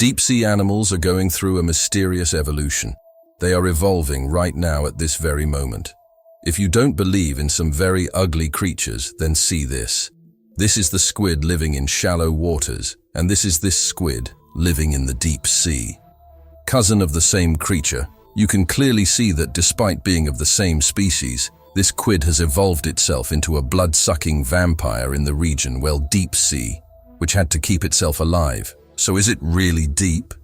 Deep-sea animals are going through a mysterious evolution. They are evolving right now at this very moment. If you don't believe in some very ugly creatures, then see this. This is the squid living in shallow waters, and this is this squid living in the deep sea. Cousin of the same creature, you can clearly see that despite being of the same species, this squid has evolved itself into a blood-sucking vampire in the region, well, deep sea, which had to keep itself alive. So is it really deep?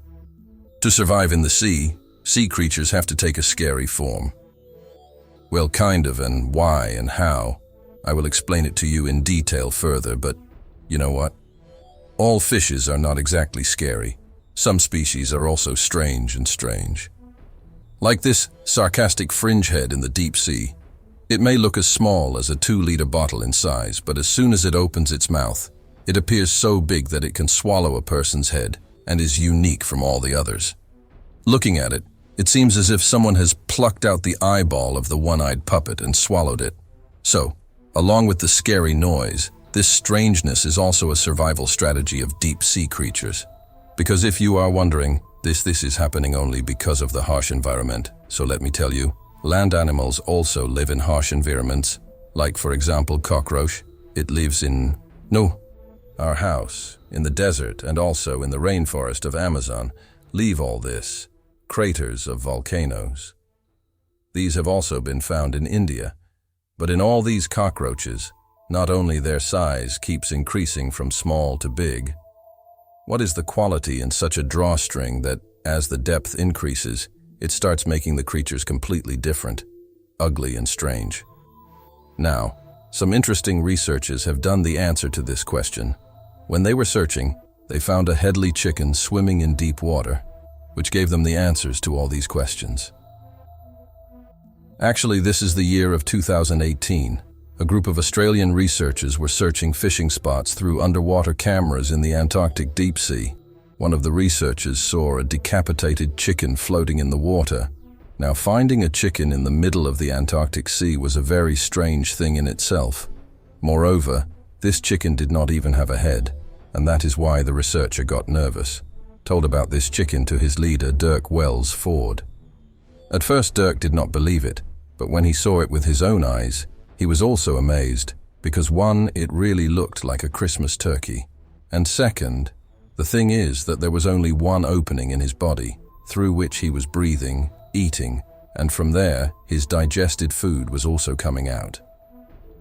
To survive in the sea creatures have to take a scary form. Well, kind of, and why and how. I will explain it to you in detail further, but you know what? All fishes are not exactly scary. Some species are also strange. Like this sarcastic fringe head in the deep sea. It may look as small as a 2-liter bottle in size, but as soon as it opens its mouth, it appears so big that it can swallow a person's head and is unique from all the others. Looking at it, it seems as if someone has plucked out the eyeball of the one-eyed puppet and swallowed it. So, along with the scary noise, this strangeness is also a survival strategy of deep-sea creatures. Because if you are wondering, this is happening only because of the harsh environment. So let me tell you, land animals also live in harsh environments. Like, for example, cockroach. It lives in our house, in the desert, and also in the rainforest of Amazon. Leave all this. Craters of volcanoes. These have also been found in India. But in all these cockroaches, not only their size keeps increasing from small to big. What is the quality in such a drawstring that, as the depth increases, it starts making the creatures completely different, ugly and strange? Now, some interesting researchers have done the answer to this question. When they were searching, they found a headley chicken swimming in deep water, which gave them the answers to all these questions. Actually, this is the year of 2018. A group of Australian researchers were searching fishing spots through underwater cameras in the Antarctic deep sea. One of the researchers saw a decapitated chicken floating in the water. Now, finding a chicken in the middle of the Antarctic Sea was a very strange thing in itself. Moreover, this chicken did not even have a head, and that is why the researcher got nervous. Told about this chicken to his leader, Dirk Wells Ford. At first, Dirk did not believe it, but when he saw it with his own eyes, he was also amazed, because one, it really looked like a Christmas turkey, and second, the thing is that there was only one opening in his body, through which he was breathing, eating, and from there, his digested food was also coming out.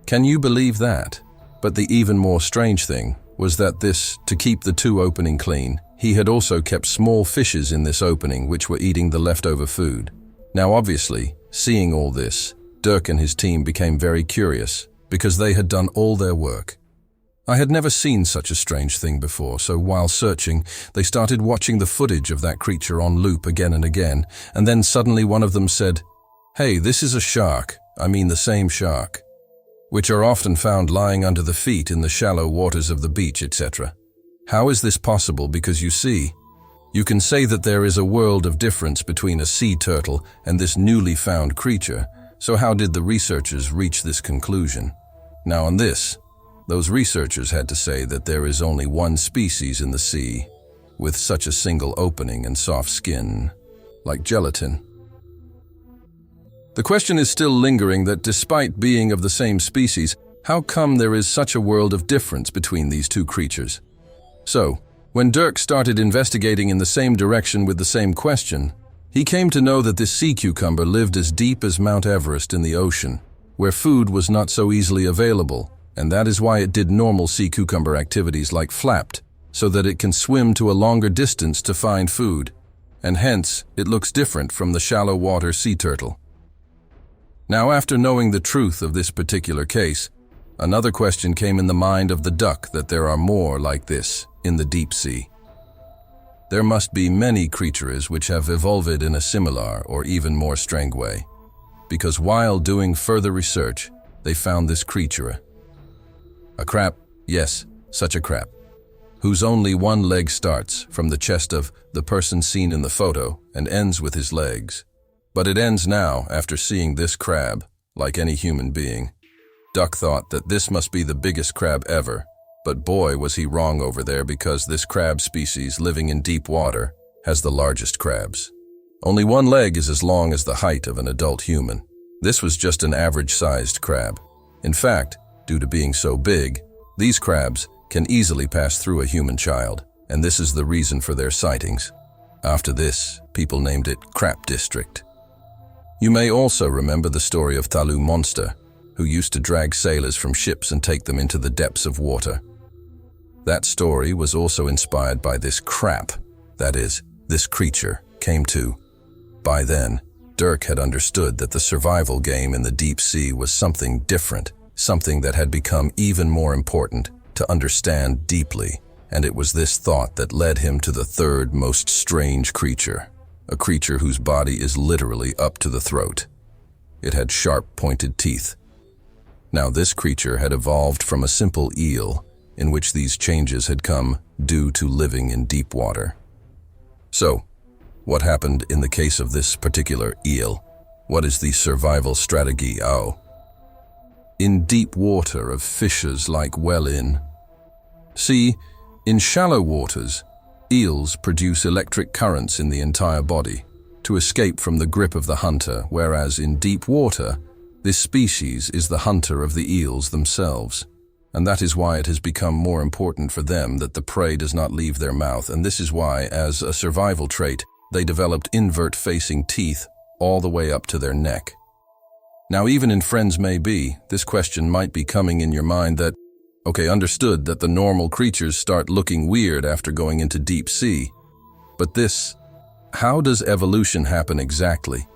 Can you believe that? But the even more strange thing was that to keep the two opening clean, he had also kept small fishes in this opening which were eating the leftover food. Now obviously, seeing all this, Dirk and his team became very curious because they had done all their work. I had never seen such a strange thing before, so while searching, they started watching the footage of that creature on loop again and again, and then suddenly one of them said, "Hey, this is a shark, I mean the same shark, which are often found lying under the feet in the shallow waters of the beach, etc. How is this possible? Because you see, you can say that there is a world of difference between a sea turtle and this newly found creature, so how did the researchers reach this conclusion? Now on this, those researchers had to say that there is only one species in the sea with such a single opening and soft skin, like gelatin. The question is still lingering that despite being of the same species, how come there is such a world of difference between these two creatures? So, when Dirk started investigating in the same direction with the same question, he came to know that this sea cucumber lived as deep as Mount Everest in the ocean, where food was not so easily available, and that is why it did normal sea cucumber activities like flapped, so that it can swim to a longer distance to find food, and hence it looks different from the shallow water sea turtle. Now, after knowing the truth of this particular case, another question came in the mind of the duck that there are more like this in the deep sea. There must be many creatures which have evolved in a similar or even more strange way, because while doing further research, they found this creature. A crab, yes, such a crab, whose only one leg starts from the chest of the person seen in the photo and ends with his legs. But it ends now after seeing this crab, like any human being. Duck thought that this must be the biggest crab ever, But boy, was he wrong over there, because this crab species living in deep water has the largest crabs. Only one leg is as long as the height of an adult human. This was just an average-sized crab. In fact, due to being so big, these crabs can easily pass through a human child, and this is the reason for their sightings. After this, people named it Crab District. You may also remember the story of Thalu Monster, who used to drag sailors from ships and take them into the depths of water. That story was also inspired by this crab, that is, this creature, came to. By then, Dirk had understood that the survival game in the deep sea was something different, something that had become even more important to understand deeply, and it was this thought that led him to the third most strange creature, a creature whose body is literally up to the throat. It had sharp, pointed teeth. Now, this creature had evolved from a simple eel, in which these changes had come due to living in deep water. So, what happened in the case of this particular eel? What is the survival strategy? In deep water of fishes like well in. See, in shallow waters, eels produce electric currents in the entire body to escape from the grip of the hunter, whereas in deep water, this species is the hunter of the eels themselves. And that is why it has become more important for them that the prey does not leave their mouth, and this is why, as a survival trait, they developed invert-facing teeth all the way up to their neck. Now, even in Friends May Be, this question might be coming in your mind that, okay, understood that the normal creatures start looking weird after going into deep sea. But this, how does evolution happen exactly?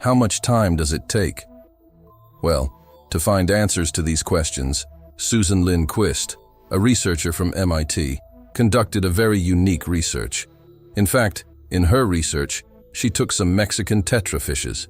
How much time does it take? Well, to find answers to these questions, Susan Lynn Quist, a researcher from MIT, conducted a very unique research. In fact, in her research, she took some Mexican tetrafishes.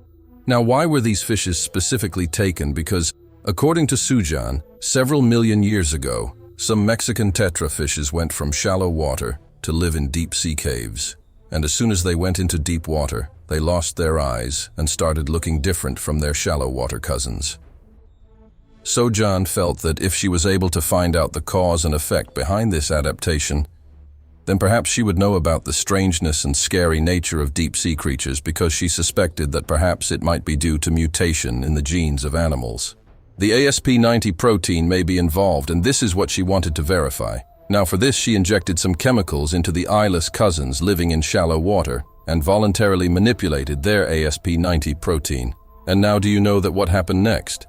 Now, why were these fishes specifically taken? Because, according to Sujan, several million years ago, some Mexican tetrafishes went from shallow water to live in deep-sea caves. And as soon as they went into deep water, they lost their eyes and started looking different from their shallow water cousins. Sujan felt that if she was able to find out the cause and effect behind this adaptation, then perhaps she would know about the strangeness and scary nature of deep-sea creatures, because she suspected that perhaps it might be due to mutation in the genes of animals. The ASP90 protein may be involved, and this is what she wanted to verify. Now, for this, she injected some chemicals into the eyeless cousins living in shallow water and voluntarily manipulated their ASP90 protein. And now, do you know that what happened next?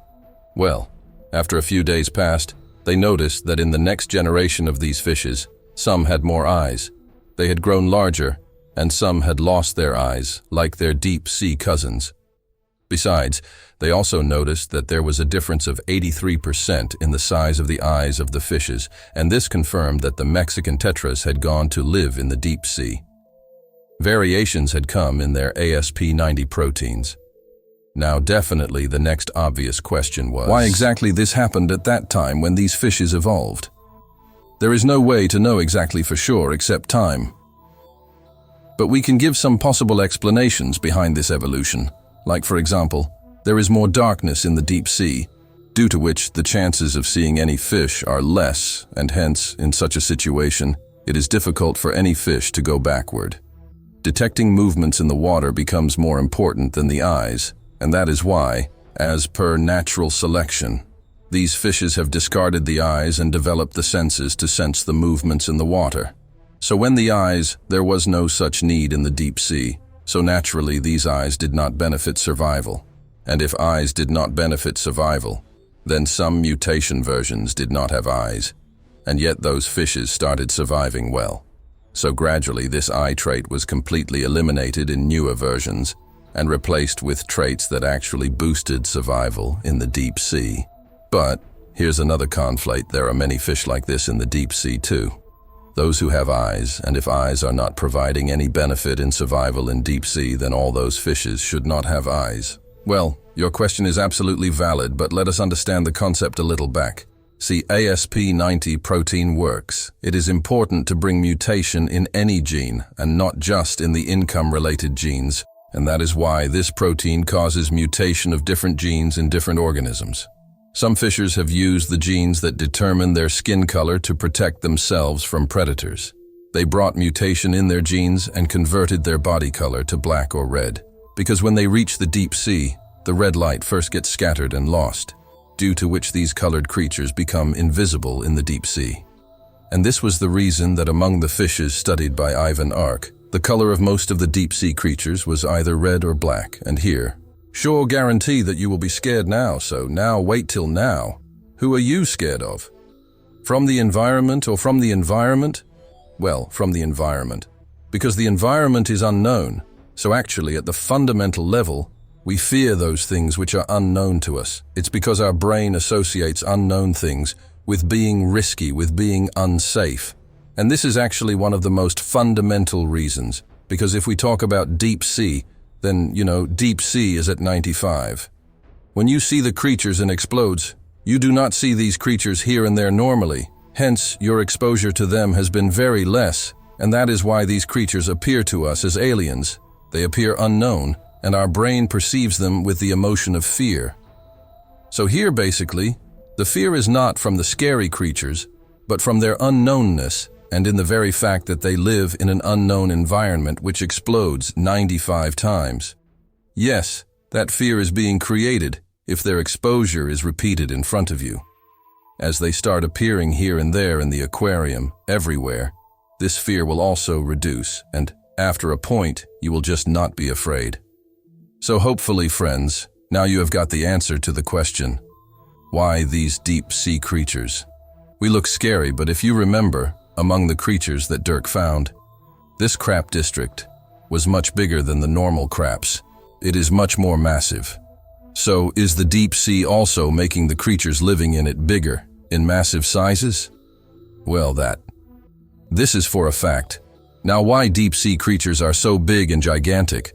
Well, after a few days passed, they noticed that in the next generation of these fishes, some had more eyes. They had grown larger, and some had lost their eyes, like their deep-sea cousins. Besides, they also noticed that there was a difference of 83% in the size of the eyes of the fishes, and this confirmed that the Mexican tetras had gone to live in the deep sea. Variations had come in their ASP90 proteins. Now, definitely the next obvious question was, why exactly this happened at that time when these fishes evolved? There is no way to know exactly for sure except time. But we can give some possible explanations behind this evolution. Like, for example, there is more darkness in the deep sea, due to which the chances of seeing any fish are less, and hence, in such a situation, it is difficult for any fish to go backward. Detecting movements in the water becomes more important than the eyes, and that is why, as per natural selection, these fishes have discarded the eyes and developed the senses to sense the movements in the water. So when the eyes, there was no such need in the deep sea, so naturally these eyes did not benefit survival. And if eyes did not benefit survival, then some mutation versions did not have eyes, and yet those fishes started surviving well. So gradually this eye trait was completely eliminated in newer versions and replaced with traits that actually boosted survival in the deep sea. But here's another conflate: there are many fish like this in the deep sea too. Those who have eyes, and if eyes are not providing any benefit in survival in deep sea, then all those fishes should not have eyes. Well, your question is absolutely valid, but let us understand the concept a little back. See, ASP90 protein works. It is important to bring mutation in any gene, and not just in the income-related genes, and that is why this protein causes mutation of different genes in different organisms. Some fishers have used the genes that determine their skin color to protect themselves from predators. They brought mutation in their genes and converted their body color to black or red, because when they reach the deep sea, the red light first gets scattered and lost, due to which these colored creatures become invisible in the deep sea. And this was the reason that among the fishes studied by Ivan Ark, the color of most of the deep sea creatures was either red or black, and here, sure guarantee that you will be scared now, so now wait till now. Who are you scared of? From the environment or from the environment? Well, from the environment. Because the environment is unknown, so actually at the fundamental level, we fear those things which are unknown to us. It's because our brain associates unknown things with being risky, with being unsafe. And this is actually one of the most fundamental reasons, because if we talk about deep sea, then, deep sea is at 95. When you see the creatures and explodes, you do not see these creatures here and there normally. Hence, your exposure to them has been very less, and that is why these creatures appear to us as aliens. They appear unknown, and our brain perceives them with the emotion of fear. So here, basically, the fear is not from the scary creatures, but from their unknownness, and in the very fact that they live in an unknown environment which explodes 95 times. Yes, that fear is being created if their exposure is repeated in front of you. As they start appearing here and there in the aquarium, everywhere, this fear will also reduce, and after a point, you will just not be afraid. So hopefully, friends, now you have got the answer to the question, why these deep sea creatures? We look scary, but if you remember, among the creatures that Dirk found, this crab district was much bigger than the normal crabs. It is much more massive. So is the deep sea also making the creatures living in it bigger, in massive sizes? Well, this is for a fact. Now, why deep sea creatures are so big and gigantic?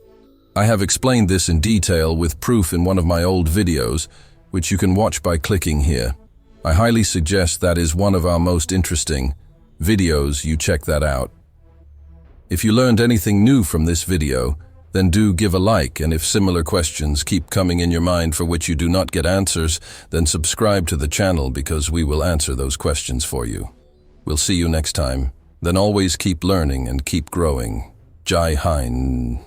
I have explained this in detail with proof in one of my old videos, which you can watch by clicking here. I highly suggest that is one of our most interesting videos, you check that out. If you learned anything new from this video, then do give a like, and if similar questions keep coming in your mind for which you do not get answers, then subscribe to the channel because we will answer those questions for you. We'll see you next time. Then always keep learning and keep growing. Jai Hind.